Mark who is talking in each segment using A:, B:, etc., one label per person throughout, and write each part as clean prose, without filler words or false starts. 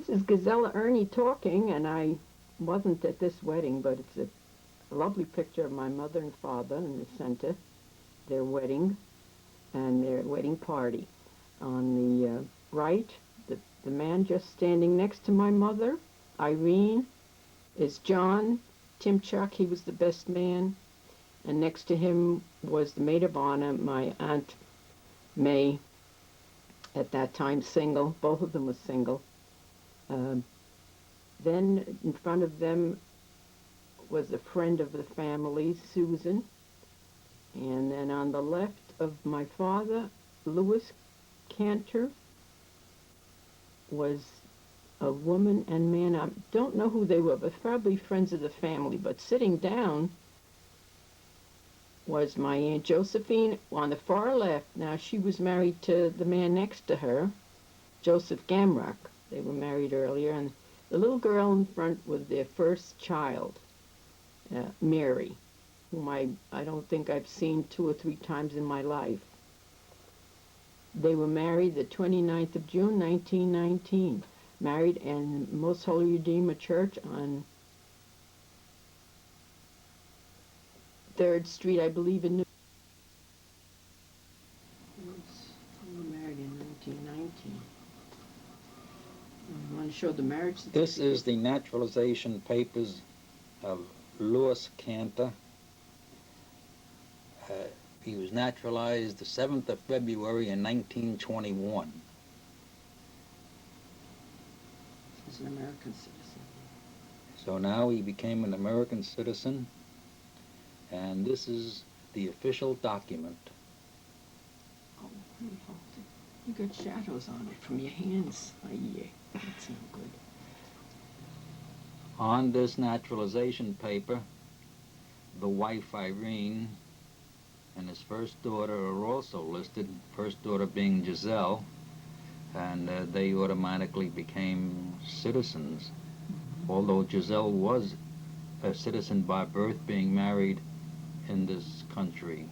A: This is Gizella Erny talking, and I wasn't at this wedding, but it's a lovely picture of my mother and father in the center, their wedding and their wedding party. On the right, the man just standing next to my mother, Irene, is John Timchuk. He was the best man. And next to him was the maid of honor, my Aunt May, at that time single. Both of them were single. Then in front of them was a friend of the family, Susan. And then on the left of my father, Louis Kantor, was a woman and man. I don't know who they were, but probably friends of the family. But sitting down was my Aunt Josephine on the far left. Now, she was married to the man next to her, Joseph Gamrock. They were married earlier, and the little girl in front was their first child, Mary, whom I don't think I've seen 2 or 3 times in my life. They were married the 29th of June, 1919. Married in Most Holy Redeemer Church on 3rd Street, I believe, in New York. They were married in 1919. I want to show the marriage certificate.
B: This is the naturalization papers of Louis Kantor. He was naturalized the 7th of February in 1921.
A: He's an American citizen.
B: So now he became an American citizen, and this is the official document.
A: Oh, let me hold it. You got shadows on it from your hands. Oh, yeah, that's no good.
B: On this naturalization paper, the wife Irene and his first daughter are also listed, first daughter being Gizella, and they automatically became citizens. Although Gizella was a citizen by birth, being married in this country.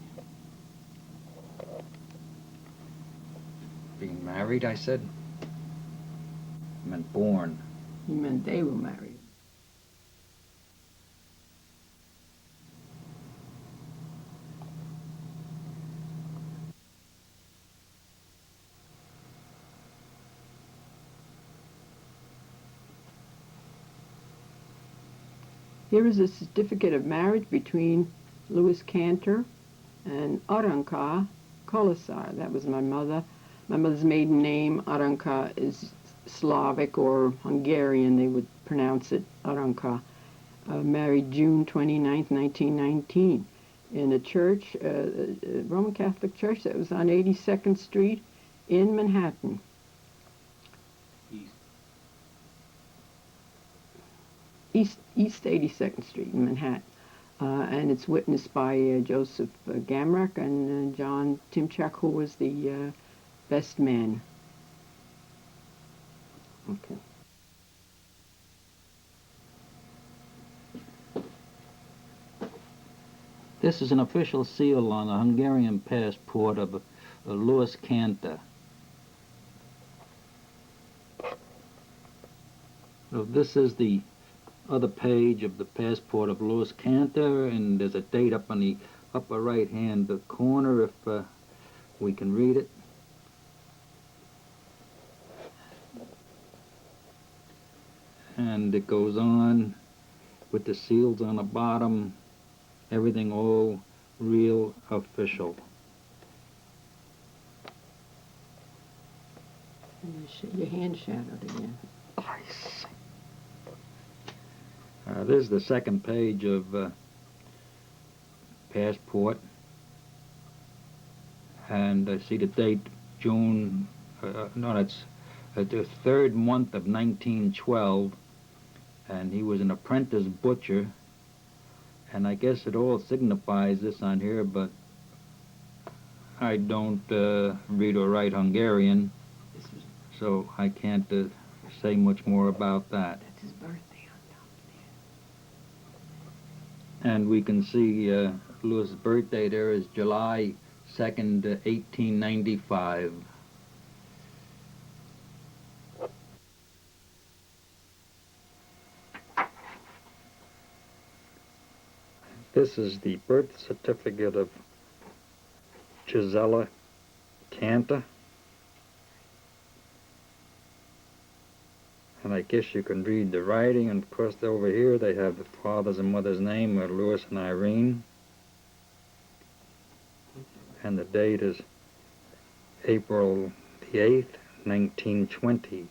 B: Being married, I said? I meant born.
A: You meant they were married. Here is a certificate of marriage between Louis Kantor and Aranka Kolasar. That was my mother. My mother's maiden name, Aranka, is Slavic or Hungarian. They would pronounce it Aranka. Married June 29th, 1919, in a church, a Roman Catholic church that was on 82nd Street in Manhattan. East 82nd Street in Manhattan. And it's witnessed by Joseph Gamrock and John Timchuk, who was the best man. Okay.
B: This is an official seal on the Hungarian passport of Louis Kantor. So this is the other page of the passport of Louis Kantor, and there's a date up on the upper right-hand corner if we can read it. And it goes on with the seals on the bottom, everything all real official.
A: And your hand shadowed again.
B: Nice. This is the second page of passport, and I see the date June, no, that's the 3rd month of 1912, and he was an apprentice butcher, and I guess it all signifies this on here, but I don't read or write Hungarian, so I can't say much more about that.
A: That's his birthday.
B: And we can see Louis' birthday there is July 2nd, 1895. This is the birth certificate of Gizella Kantor. And I guess you can read the writing, and of course over here they have the father's and mother's name, Louis and Irene. And the date is April the 8th, 1920.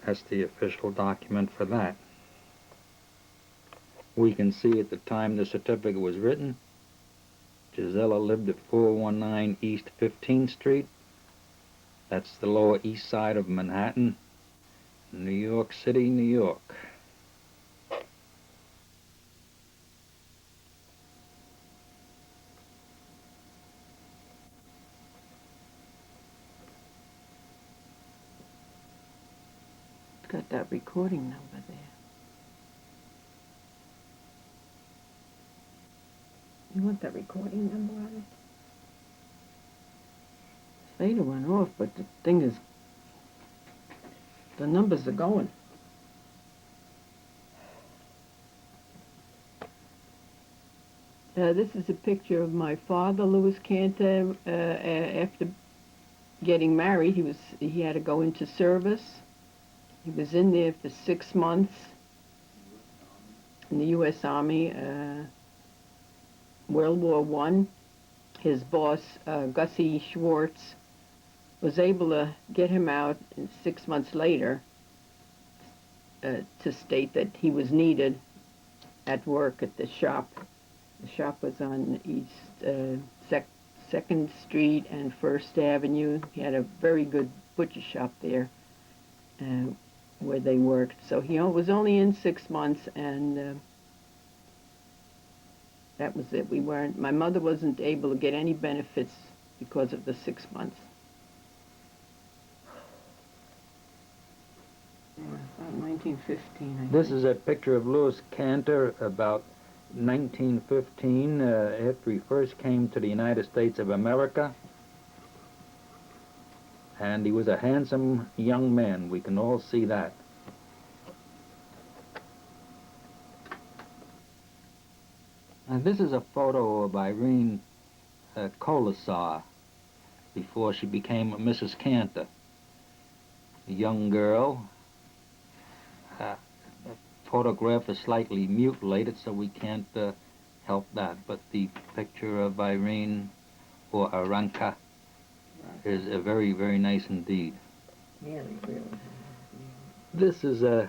B: That's the official document for that. We can see at the time the certificate was written, Gizella lived at 419 East 15th Street. That's the Lower East Side of Manhattan, New York City, New York.
A: It's got that recording number there. You want that recording number on it? Fader went off, but the thing is, the numbers are going. This is a picture of my father, Louis Kantor. After getting married, he had to go into service. He was in there for 6 months in the U.S. Army. World War I. His boss, Gussie Schwartz, was able to get him out 6 months later to state that he was needed at work at the shop. The shop was on East 2nd Street and 1st Avenue. He had a very good butcher shop there where they worked. So he was only in 6 months, and that was it. My mother wasn't able to get any benefits because of the 6 months. Yeah, about 1915, I think.
B: This is a picture of Louis Kantor about 1915, after he first came to the United States of America. And he was a handsome young man. We can all see that. And this is a photo of Irene Colasar before she became Mrs. Kantor. A young girl. The photograph is slightly mutilated, so we can't help that. But the picture of Irene, or Aranka, is very, very nice indeed.
A: Really, really.
B: This is an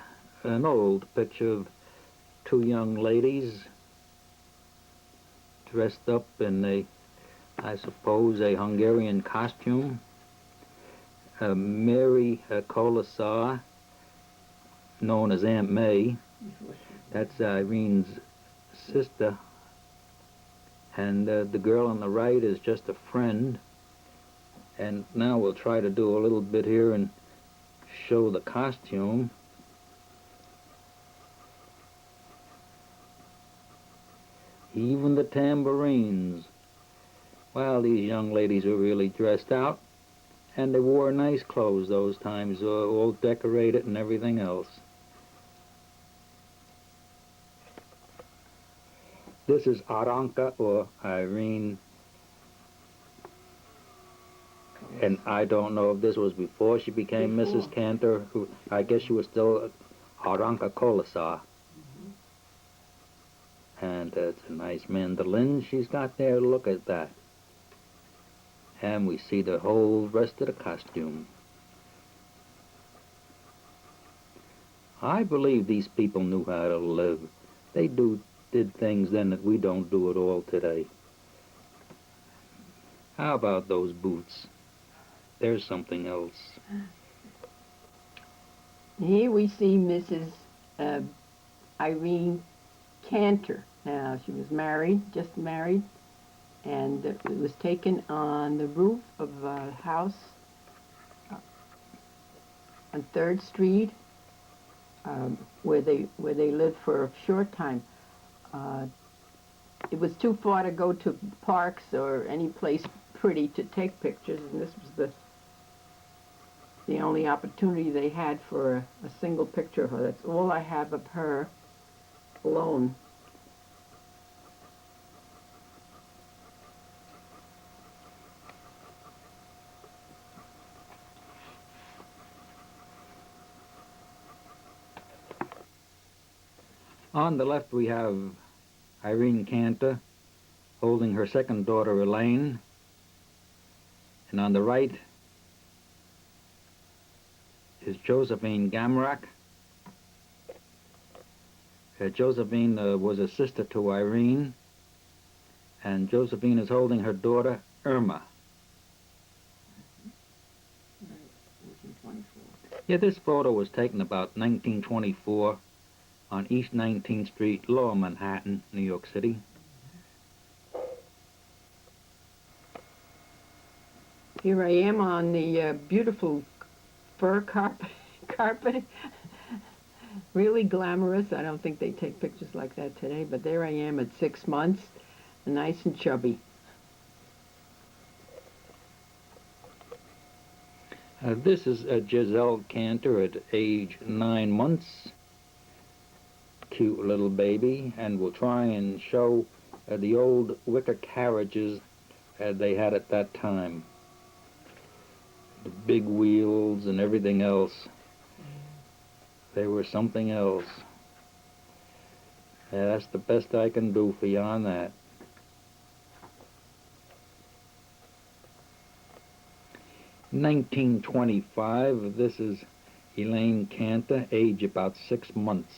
B: old picture of two young ladies dressed up in I suppose, a Hungarian costume. Mary Colasar, known as Aunt May, that's Irene's sister, and the girl on the right is just a friend. And now we'll try to do a little bit here and show the costume. Even the tambourines. Well, these young ladies were really dressed out, and they wore nice clothes those times, all decorated and everything else. This is Aranka, or Irene, and I don't know if this was before she became Mrs. Kantor, who I guess she was still Aranka Colasar. And it's a nice mandolin she's got there. Look at that. And we see the whole rest of the costume. I believe these people knew how to live. They did things then that we don't do at all today. How about those boots? There's something else.
A: Here we see Mrs. Irene Kantor. Now, she was married, just married, and it was taken on the roof of a house on 3rd Street, where they lived for a short time. It was too far to go to parks or any place pretty to take pictures, and this was the only opportunity they had for a single picture of her. That's all I have of her alone.
B: On the left we have Irene Kantor holding her second daughter Elaine, and on the right is Josephine Gamrak. Josephine was a sister to Irene, and Josephine is holding her daughter Irma.
A: 1924.
B: Yeah, this photo was taken about 1924 on East 19th Street, Lower Manhattan, New York City.
A: Here I am on the beautiful fur carpet. Really glamorous. I don't think they take pictures like that today, but there I am at 6 months, nice and chubby.
B: This is Gizella Kantor at age 9 months. Cute little baby, and we'll try and show the old wicker carriages they had at that time. The big wheels and everything else. They were something else. That's the best I can do for you on that. In 1925, this is Elaine Kantor, age about 6 months.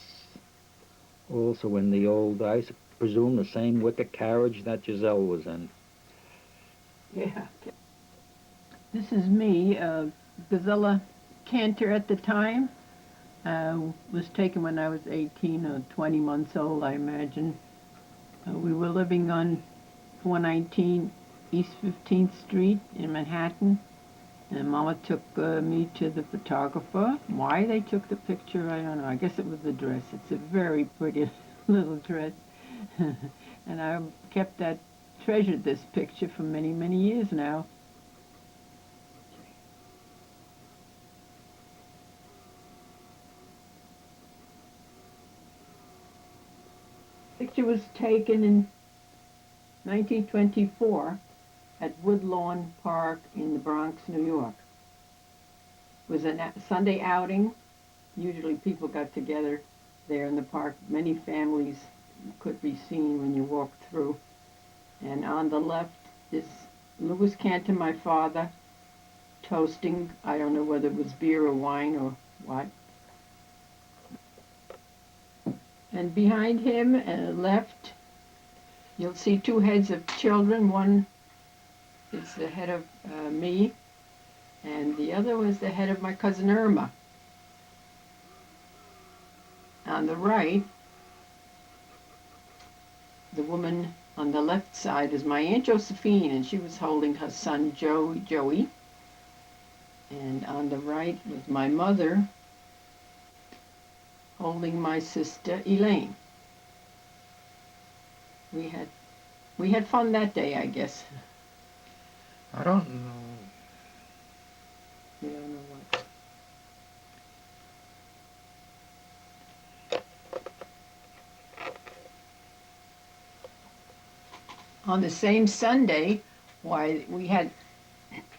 B: Also in the old, I presume, the same wicker carriage that Gizella was in.
A: Yeah. This is me, Gizella Kantor at the time. Was taken when I was 18 or 20 months old, I imagine. We were living on 419 East 15th Street in Manhattan. And Mama took me to the photographer. Why they took the picture, I don't know. I guess it was the dress. It's a very pretty little dress. And I treasured this picture for many, many years now. Picture was taken in 1924 at Woodlawn Park in the Bronx, New York. It was a Sunday outing. Usually people got together there in the park. Many families could be seen when you walked through. And on the left is Louis Kantor, my father, toasting. I don't know whether it was beer or wine or what. And behind him, left, you'll see two heads of children. One is the head of me, and the other was the head of my cousin Irma. On the right, the woman on the left side is my Aunt Josephine, and she was holding her son Joey. And on the right was my mother holding my sister Elaine. We had fun that day, I guess.
B: I don't know.
A: You don't know what. On the same Sunday, why, we had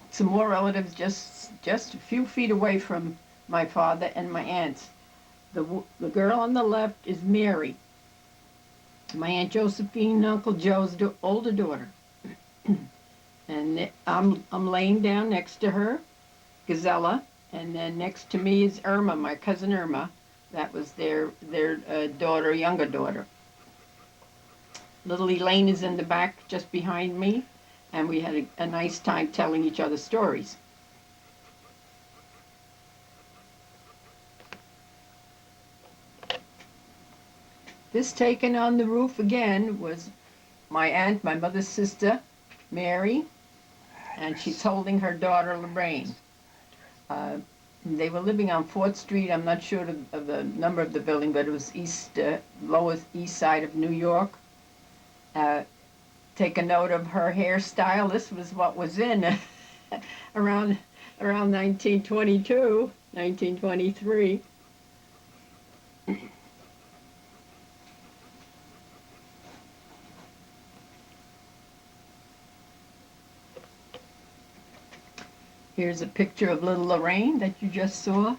A: some more relatives just a few feet away from my father and my aunts. The girl on the left is Mary, my Aunt Josephine, Uncle Joe's older daughter. And I'm laying down next to her, Gizella, and then next to me is Irma, my cousin Irma. That was their daughter, younger daughter. Little Elaine is in the back just behind me, and we had a nice time telling each other stories. This taken on the roof again was my aunt, my mother's sister, Mary, and she's holding her daughter Lorraine. They were living on 4th Street. I'm not sure of the number of the building, but it was lower east side of New York. Take a note of her hairstyle. This was what was in around 1922, 1923. Here's a picture of little Lorraine that you just saw.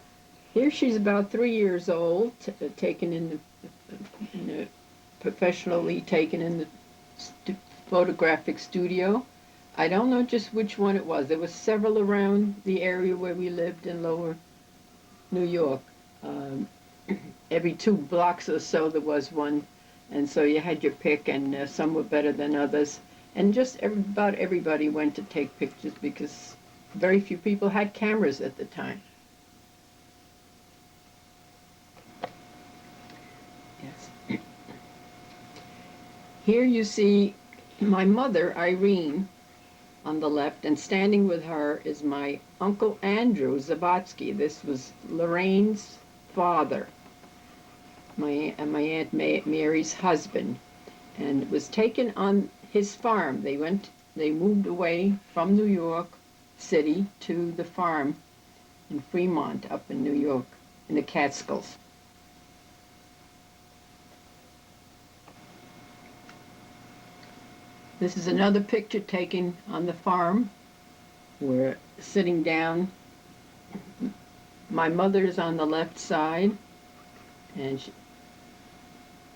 A: Here she's about 3 years old, taken in professionally taken in the photographic studio. I don't know just which one it was. There were several around the area where we lived in Lower New York. Um, every 2 blocks or so there was one, and so you had your pick, and some were better than others. And just about everybody went to take pictures because very few people had cameras at the time. Yes. Here you see my mother, Irene, on the left, and standing with her is my Uncle Andrew Zabotsky. This was Lorraine's father, my Aunt Mary's husband, and it was taken on his farm. They moved away from New York City to the farm in Fremont, up in New York, in the Catskills. This is another picture taken on the farm. We're sitting down. My mother's on the left side, and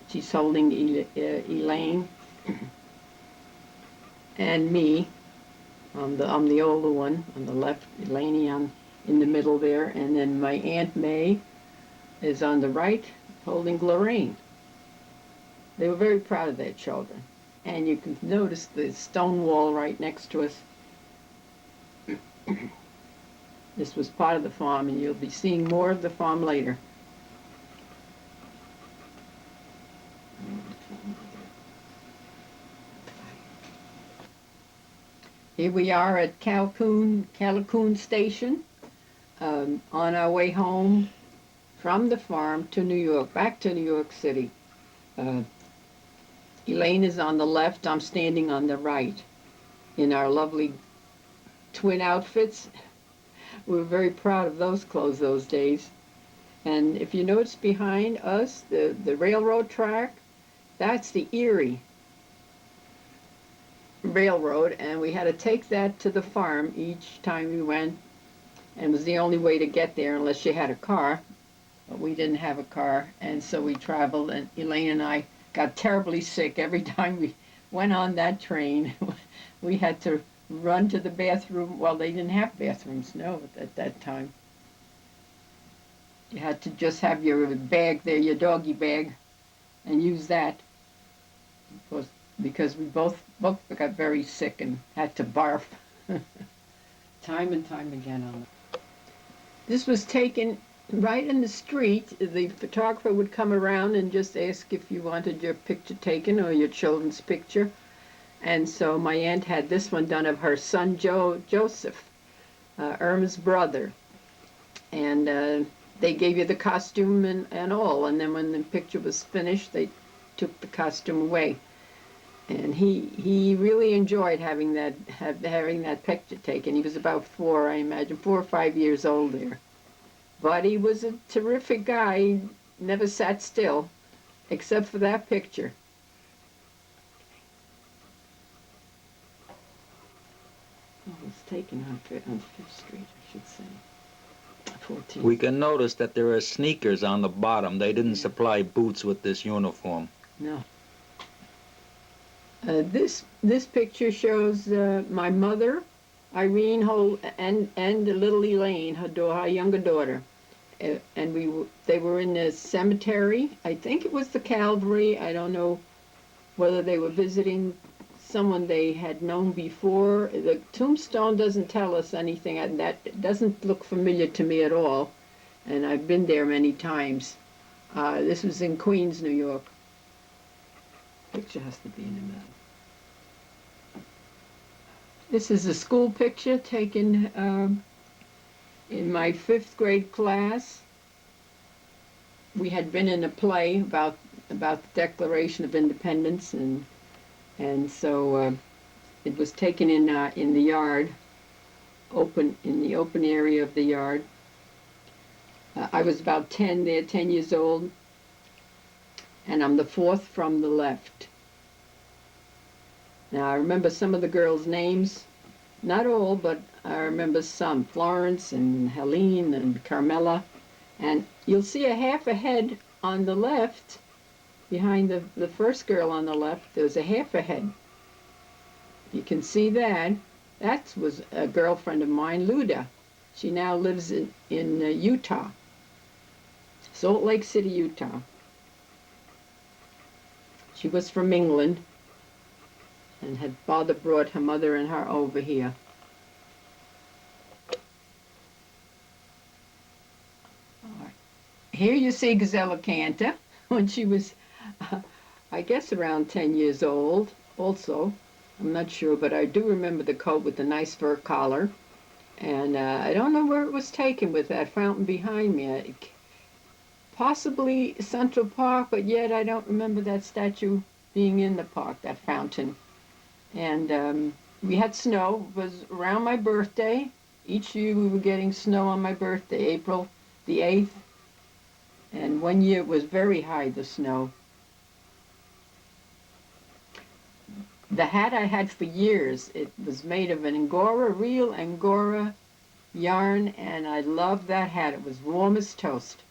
A: she's holding Elaine and me. I'm the older one on the left, Elaine in the middle there, and then my Aunt May is on the right, holding Lorraine. They were very proud of their children. And you can notice the stone wall right next to us. This was part of the farm, and you'll be seeing more of the farm later. Here we are at Callicoon Station, on our way home from the farm to New York, back to New York City. Elaine is on the left, I'm standing on the right in our lovely twin outfits. We were very proud of those clothes those days. And if you notice behind us, the railroad track, that's the Erie Railroad, and we had to take that to the farm each time we went, and it was the only way to get there unless you had a car. But we didn't have a car, and so we traveled, and Elaine and I got terribly sick every time we went on that train. We had to run to the bathroom. Well, they didn't have bathrooms, no, at that time. You had to just have your bag there, your doggy bag, and use that. Because we both got very sick and had to barf time and time again on it. This was taken right in the street. The photographer would come around and just ask if you wanted your picture taken or your children's picture. And so my aunt had this one done of her son Joseph, Irma's brother. And they gave you the costume and all. And then when the picture was finished, they took the costume away. And he really enjoyed having that picture taken. He was about 4, I imagine, 4 or 5 years old there. But he was a terrific guy. He never sat still, except for that picture. Oh, it was taken on 5th Street, I should say. 14.
B: We can notice that there are sneakers on the bottom. They didn't supply boots with this uniform.
A: No. This picture shows my mother, Irene, and little Elaine, her younger daughter, and they were in the cemetery. I think it was the Calvary. I don't know whether they were visiting someone they had known before. The tombstone doesn't tell us anything, and that doesn't look familiar to me at all. And I've been there many times. This was in Queens, New York. Picture has to be in the middle. This is a school picture taken in my 5th grade class. We had been in a play about the Declaration of Independence, and so it was taken in the yard, in the open area of the yard. I was about 10 there, 10 years old, and I'm the 4th from the left. Now, I remember some of the girls' names, not all, but I remember some, Florence and Helene and Carmela. And you'll see a half a head on the left Behind the first girl on the left, there was a half a head. You can see that. That was a girlfriend of mine, Luda. She now lives in Utah, Salt Lake City, Utah. She was from England and had father brought her mother and her over here. Here you see Gizella Kantor when she was, I guess, around 10 years old also. I'm not sure, but I do remember the coat with the nice fur collar. And I don't know where it was taken with that fountain behind me. Possibly Central Park, but yet I don't remember that statue being in the park, that fountain. And we had snow. It was around my birthday. Each year we were getting snow on my birthday, April the 8th. And one year it was very high, the snow. The hat I had for years, it was made of an Angora, real Angora yarn, and I loved that hat. It was warm as toast.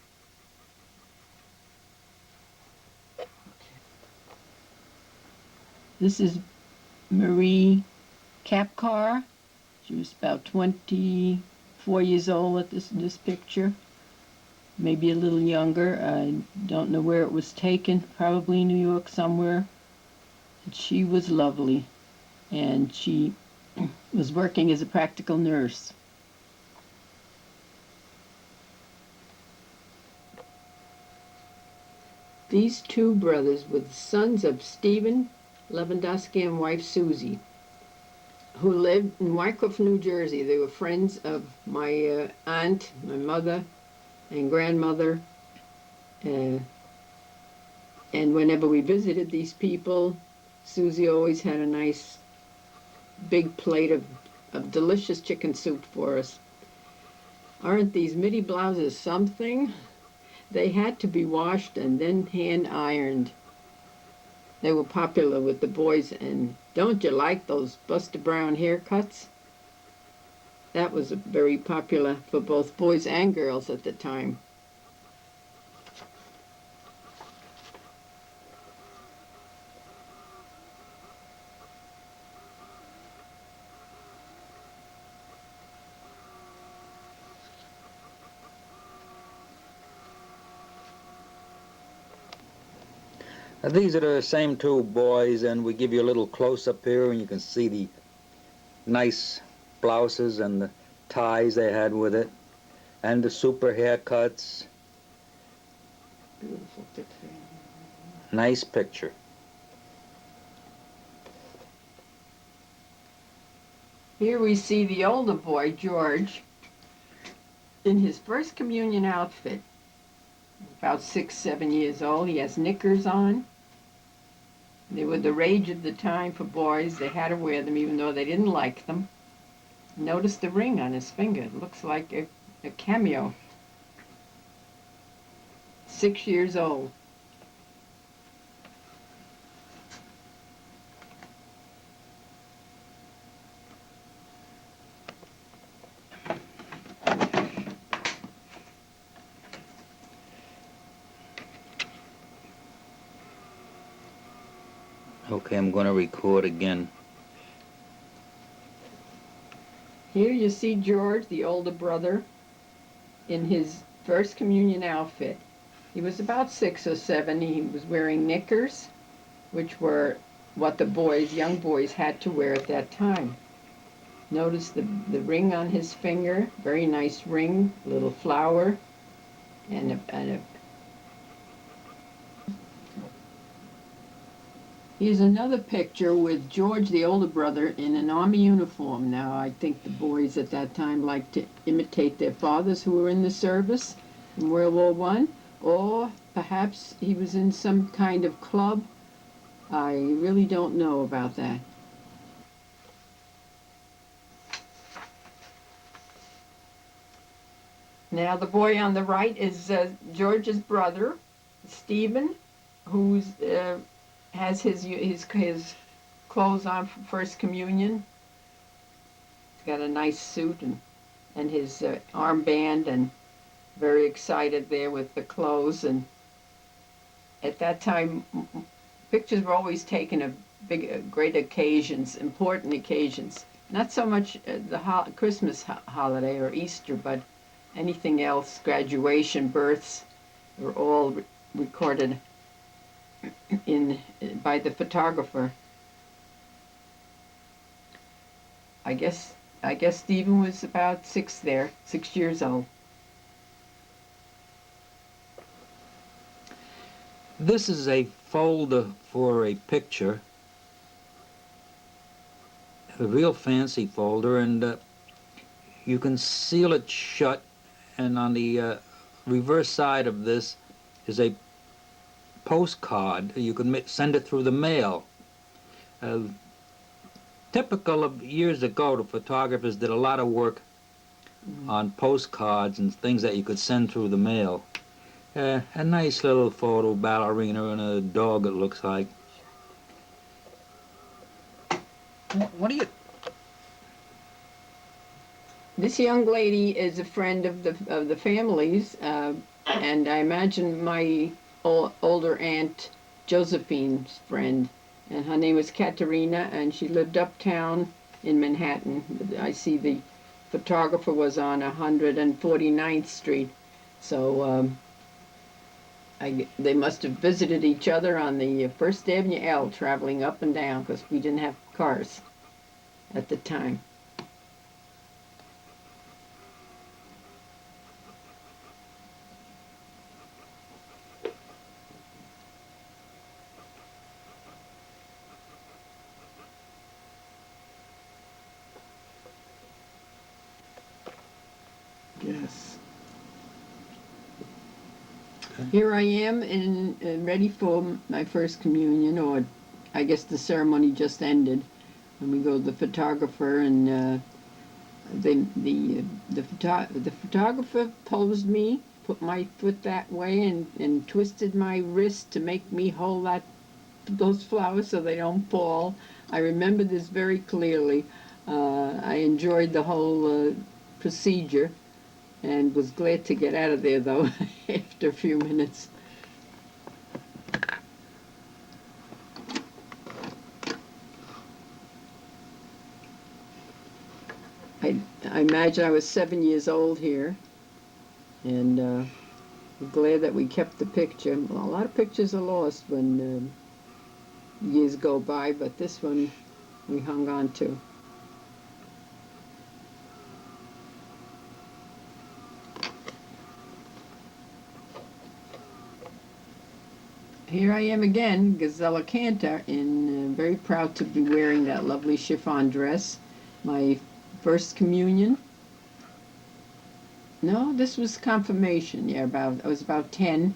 A: This is Marie Kapkar. She was about 24 years old at this picture, maybe a little younger. I don't know where it was taken, probably New York somewhere. And she was lovely, and she was working as a practical nurse. These two brothers were the sons of Stephen Lewandowski and wife Susie, who lived in Wyckoff, New Jersey. They were friends of my aunt, my mother, and grandmother. And whenever we visited these people, Susie always had a nice big plate of delicious chicken soup for us. Aren't these midi blouses something? They had to be washed and then hand ironed. They were popular with the boys, and don't you like those Buster Brown haircuts? That was very popular for both boys and girls at the time.
B: These are the same two boys, and we give you a little close-up here, and you can see the nice blouses and the ties they had with it, and the super haircuts.
A: Beautiful picture.
B: Nice picture.
A: Here we see the older boy, George, in his first communion outfit, about 6, 7 years old. He has knickers on. They were the rage of the time for boys. They had to wear them even though they didn't like them. Notice the ring on his finger. It looks like a cameo. 6 years old.
B: Okay, I'm going to record again.
A: Here you see George, the older brother, in his first communion outfit. He was about 6 or 7. He was wearing knickers, which were what the boys, young boys, had to wear at that time. Notice the ring on his finger, very nice ring, little flower, and a Here's another picture with George, the older brother, in an army uniform. Now, I think the boys at that time liked to imitate their fathers who were in the service in World War I, or perhaps he was in some kind of club. I really don't know about that. Now, the boy on the right is George's brother, Stephen, who's has his clothes on for First Communion. He's got a nice suit and his armband, and very excited there with the clothes. And at that time, pictures were always taken of great occasions, important occasions. Not so much the Christmas holiday or Easter, but anything else, graduation, births, were all recorded in by the photographer. I guess Stephen was about 6 years old.
B: This is a folder for a picture, a real fancy folder, and you can seal it shut, and on the reverse side of this is a postcard. You can send it through the mail. Typical of years ago, the photographers did a lot of work on postcards and things that you could send through the mail. A nice little photo, ballerina and a dog, it looks like. What do you...
A: This young lady is a friend of the family's, and I imagine my older aunt Josephine's friend, and her name was Katerina, and she lived uptown in Manhattan. I see the photographer was on 149th Street, so they must have visited each other on the First Avenue L, traveling up and down, because we didn't have cars at the time.
C: Yes.
A: Here I am ready for my first communion, or I guess the ceremony just ended. And we go to the photographer, and the photographer posed me, put my foot that way, and twisted my wrist to make me hold those flowers so they don't fall. I remember this very clearly. I enjoyed the whole procedure, and was glad to get out of there, though, after a few minutes. I imagine I was 7 years old here, and I'm glad that we kept the picture. Well, a lot of pictures are lost when years go by, but this one we hung on to. Here I am again, Gizella Kantor, and very proud to be wearing that lovely chiffon dress. My first communion. No, this was confirmation. Yeah, I was about 10,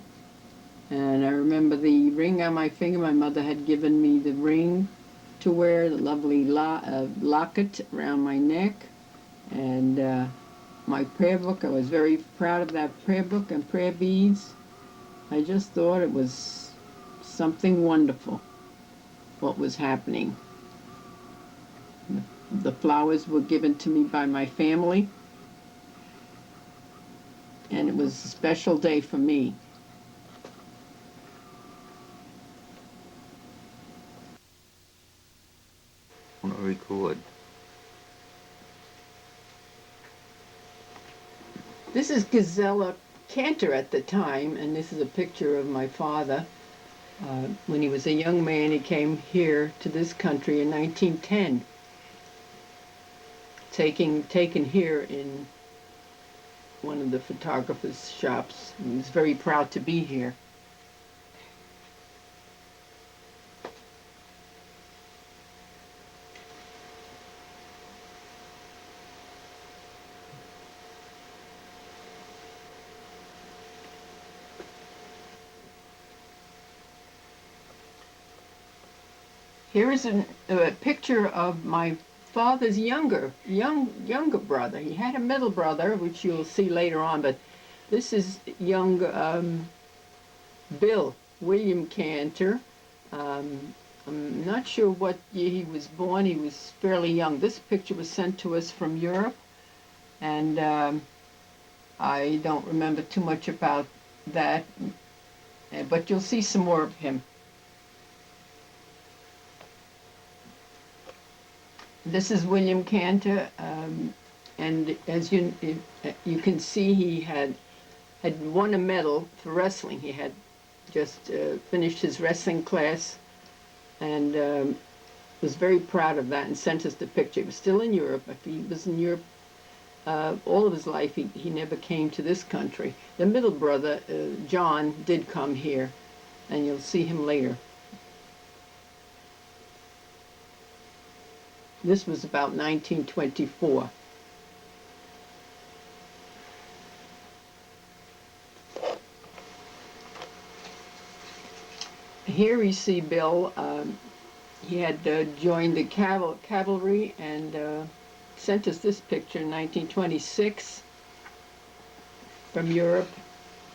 A: and I remember the ring on my finger. My mother had given me the ring to wear, the lovely locket around my neck, and my prayer book. I was very proud of that prayer book and prayer beads. I just thought it was something wonderful, what was happening. The flowers were given to me by my family, and it was a special day for me.
B: Record.
A: This is Gizella Kantor at the time, and this is a picture of my father. When he was a young man, he came here to this country in 1910, taken here in one of the photographer's shops. He was very proud to be here. Here is a picture of my father's younger brother. He had a middle brother, which you'll see later on, but this is young William Kantor. I'm not sure what year he was born. He was fairly young. This picture was sent to us from Europe, and I don't remember too much about that. but you'll see some more of him. This is William Kantor, and as you can see, he had won a medal for wrestling. He had just finished his wrestling class, and was very proud of that and sent us the picture. He was still in Europe. If he was in Europe all of his life, he never came to this country. The middle brother, John, did come here, and you'll see him later. This was about 1924. Here we see Bill. He had joined the cavalry and sent us this picture in 1926 from Europe,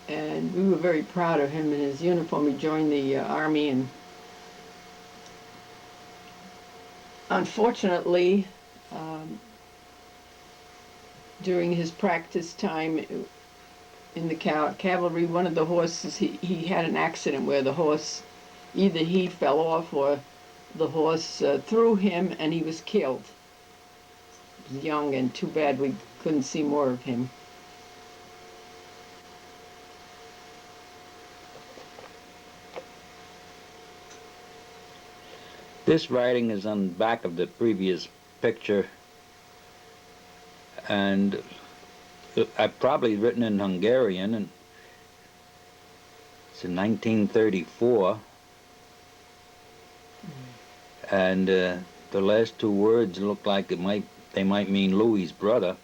A: and we were very proud of him in his uniform. He joined the army, and unfortunately, during his practice time in the cavalry, one of the horses, he had an accident where the horse, either he fell off or the horse threw him and he was killed. He was young, and too bad we couldn't see more of him.
B: This writing is on the back of the previous picture, and I've probably written in Hungarian, and it's in 1934, and the last two words look like they might mean Louis's brother.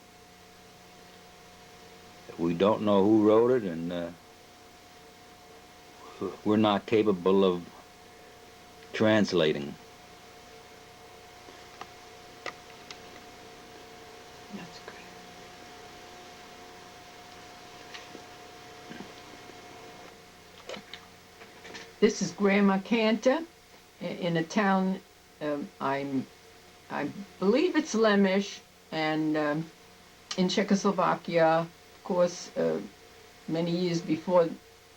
B: We don't know who wrote it, and we're not capable of translating.
A: That's great. This is Grandma Kantor in a town, I believe it's Lemish, and in Czechoslovakia, of course, many years before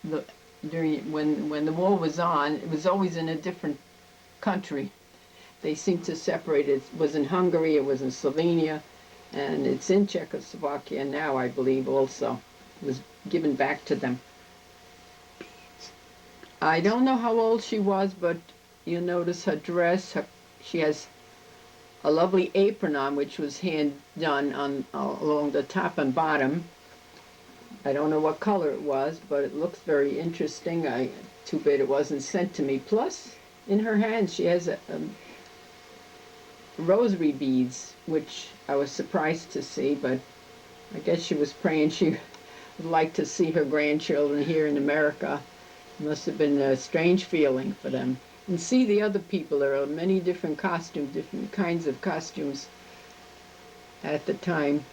A: when the war was on, it was always in a different country. They seemed to separate it. It was in Hungary, it was in Slovenia, and it's in Czechoslovakia now, I believe, also. It was given back to them. I don't know how old she was, but you'll notice her dress. She has a lovely apron on, which was hand done along the top and bottom. I don't know what color it was, but it looks very interesting. Too bad it wasn't sent to me. Plus, in her hands, she has rosary beads, which I was surprised to see, but I guess she was praying she would like to see her grandchildren here in America. It must have been a strange feeling for them. And see the other people. There are many different costumes, different kinds of costumes at the time.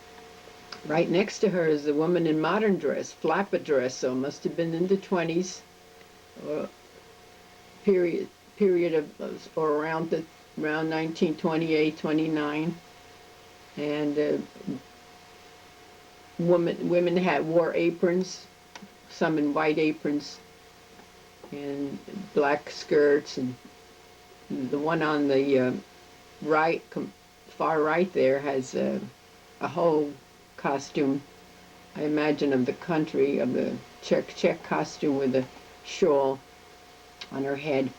A: Right next to her is a woman in modern dress, flapper dress, so it must have been in the 20s, or period of, or around 1928, 29, and women wore aprons, some in white aprons, and black skirts, and the one on the far right there has a whole costume, I imagine, of the country, of the Czech costume with a shawl on her head.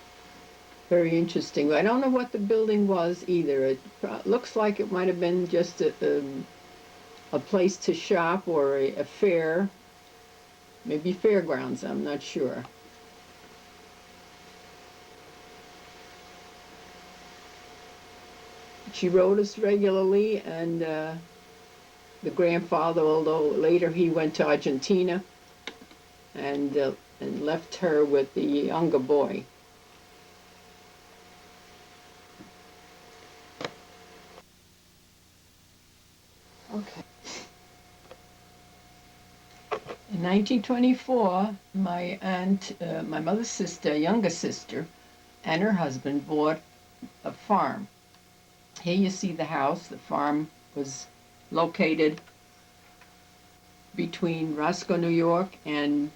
A: Very interesting. I don't know what the building was either. It looks like it might have been just a place to shop or a fair, maybe fairgrounds, I'm not sure. She wrote us regularly, and the grandfather, although later he went to Argentina and left her with the younger boy. Okay. In 1924, my aunt, my mother's sister, younger sister, and her husband bought a farm. Here you see the house. The farm was located between Roscoe, New York, and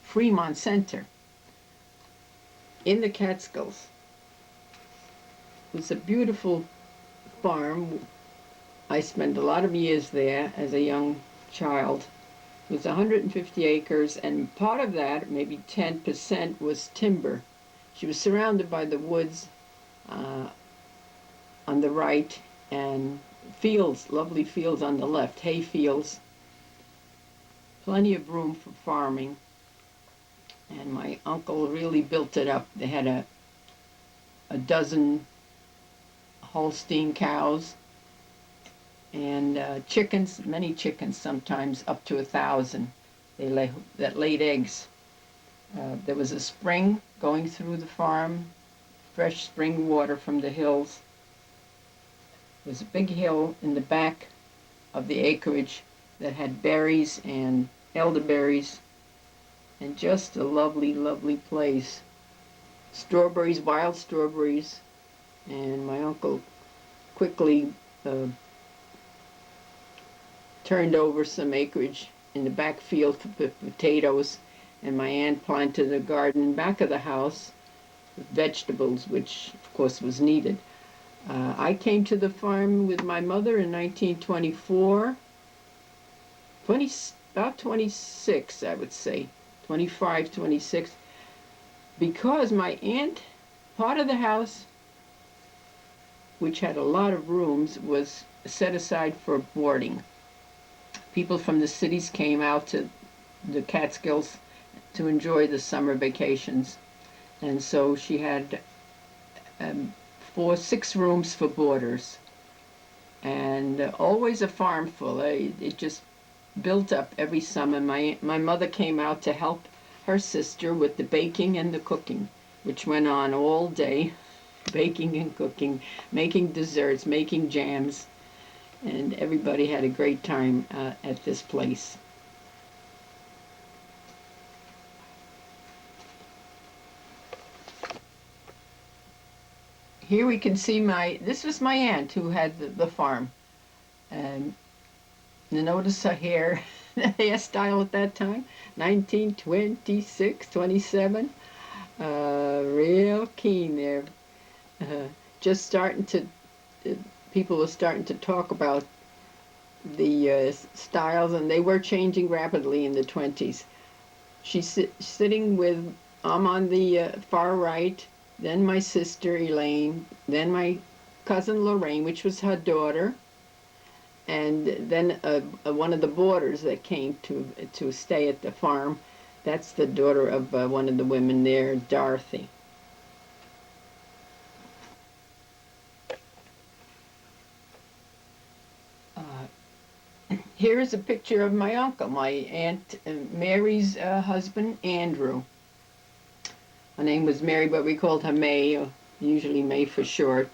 A: Fremont Center. in the Catskills. It was a beautiful farm. I spent a lot of years there as a young child. It was 150 acres, and part of that, maybe 10%, was timber. She was surrounded by the woods uh, on the right and fields, lovely fields on the left, hay fields, plenty of room for farming. And my uncle really built it up. They had a dozen Holstein cows and chickens, many chickens, sometimes up to 1,000. That laid eggs. There was a spring going through the farm, fresh spring water from the hills. There was a big hill in the back of the acreage that had berries and elderberries, and just a lovely, lovely place. Strawberries, wild strawberries, and my uncle quickly turned over some acreage in the back field for potatoes, and my aunt planted a garden back of the house with vegetables, which of course was needed. I came to the farm with my mother in 1924, about 26, I would say, 25, 26, because my aunt, part of the house, which had a lot of rooms, was set aside for boarding. People from the cities came out to the Catskills to enjoy the summer vacations. And so she had 6 rooms for boarders. And always a farm full. It just built up every summer. My mother came out to help her sister with the baking and the cooking, which went on all day, baking and cooking, making desserts, making jams. And everybody had a great time at this place. Here we can see this was my aunt who had the farm. And notice her hair, the hairstyle at that time, 1926, 27. Real keen there. Just starting to, people were starting to talk about the styles, and they were changing rapidly in the 20s. She's sitting with, I'm on the far right, then my sister Elaine, then my cousin Lorraine, which was her daughter, and then one of the boarders that came to stay at the farm. That's the daughter of one of the women there, Dorothy. Here is a picture of my uncle, my Aunt Mary's husband, Andrew. Her name was Mary, but we called her May, usually May for short.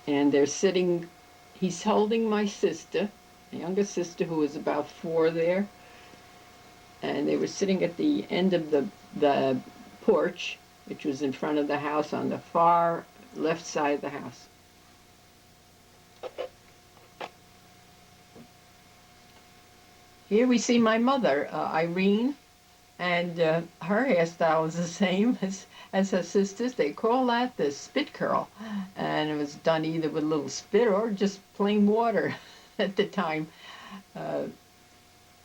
A: And they're sitting, he's holding my sister, my younger sister, who was about 4 there. And they were sitting at the end of the porch, which was in front of the house on the far left side of the house. Here we see my mother, Irene, and her hairstyle was the same as her sister's. They call that the spit curl, and it was done either with a little spit or just plain water at the time.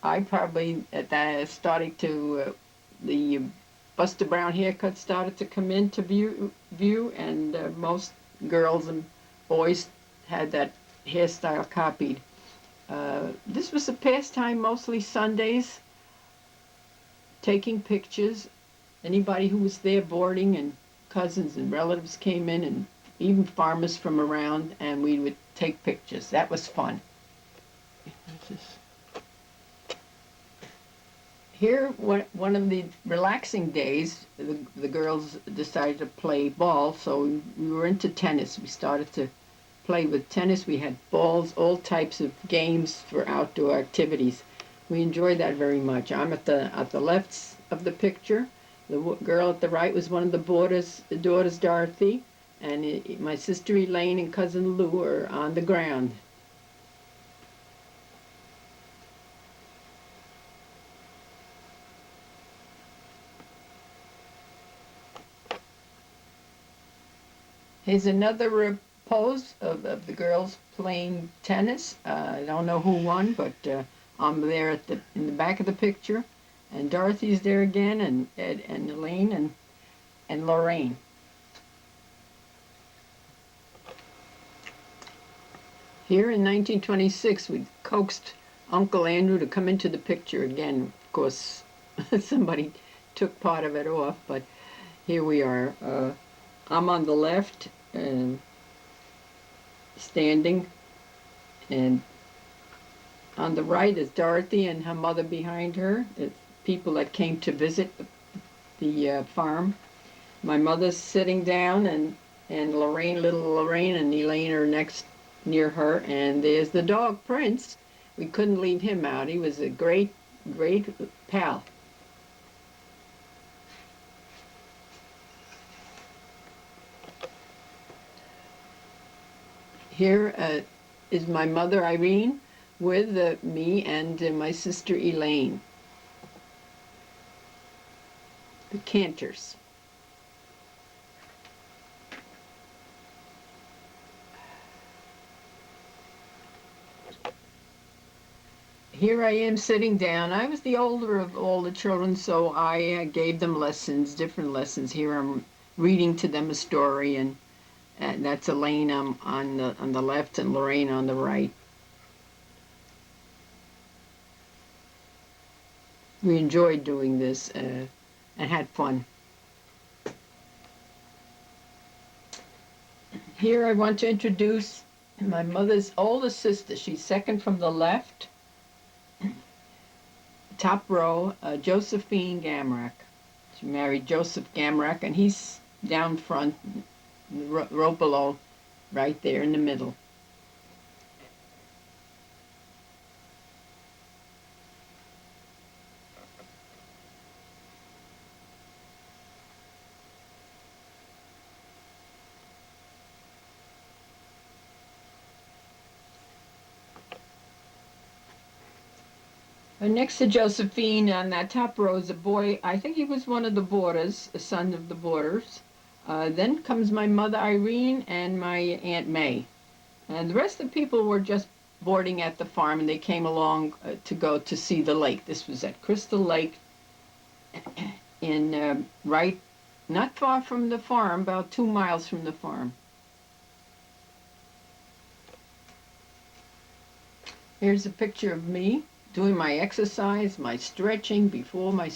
A: I probably, at that, started to, the Buster Brown haircut started to come into view, and most girls and boys had that hairstyle copied. This was a pastime, mostly Sundays, taking pictures. Anybody who was there boarding, and cousins and relatives came in, and even farmers from around, and we would take pictures. That was fun. Here, one of the relaxing days, the girls decided to play ball, so we were into tennis. We started to play with tennis. We had balls, all types of games for outdoor activities. We enjoyed that very much. I'm at the left of the picture. The girl at the right was one of the daughters, Dorothy, and my sister Elaine and cousin Lou are on the ground. Here's another pose of the girls playing tennis. I don't know who won, but I'm there in the back of the picture, and Dorothy's there again, and Ed and Elaine and Lorraine. Here in 1926, we coaxed Uncle Andrew to come into the picture again. Of course, somebody took part of it off, but here we are. I'm on the left, standing, and on the right is Dorothy and her mother behind her. It's people that came to visit the farm. My mother's sitting down, and Lorraine, little Lorraine, and Elaine are next near her, and there's the dog Prince. We couldn't leave him out. He was a great pal. Here is my mother Irene with me and my sister Elaine. The Kantors. Here I am sitting down. I was the older of all the children, so I gave them lessons, different lessons. Here I'm reading to them a story, and that's Elaine on the left and Lorraine on the right. We enjoyed doing this and had fun. Here I want to introduce my mother's oldest sister. She's second from the left. Top row, Josephine Gamrak. She married Joseph Gamrak, and he's down front, row below, right there in the middle. Next to Josephine on that top row is a boy. I think he was one of the boarders, a son of the boarders. Then comes my mother Irene and my Aunt May. And the rest of the people were just boarding at the farm, and they came along to go to see the lake. This was at Crystal Lake in right, not far from the farm, about 2 miles from the farm. Here's a picture of me doing my exercise, my stretching before my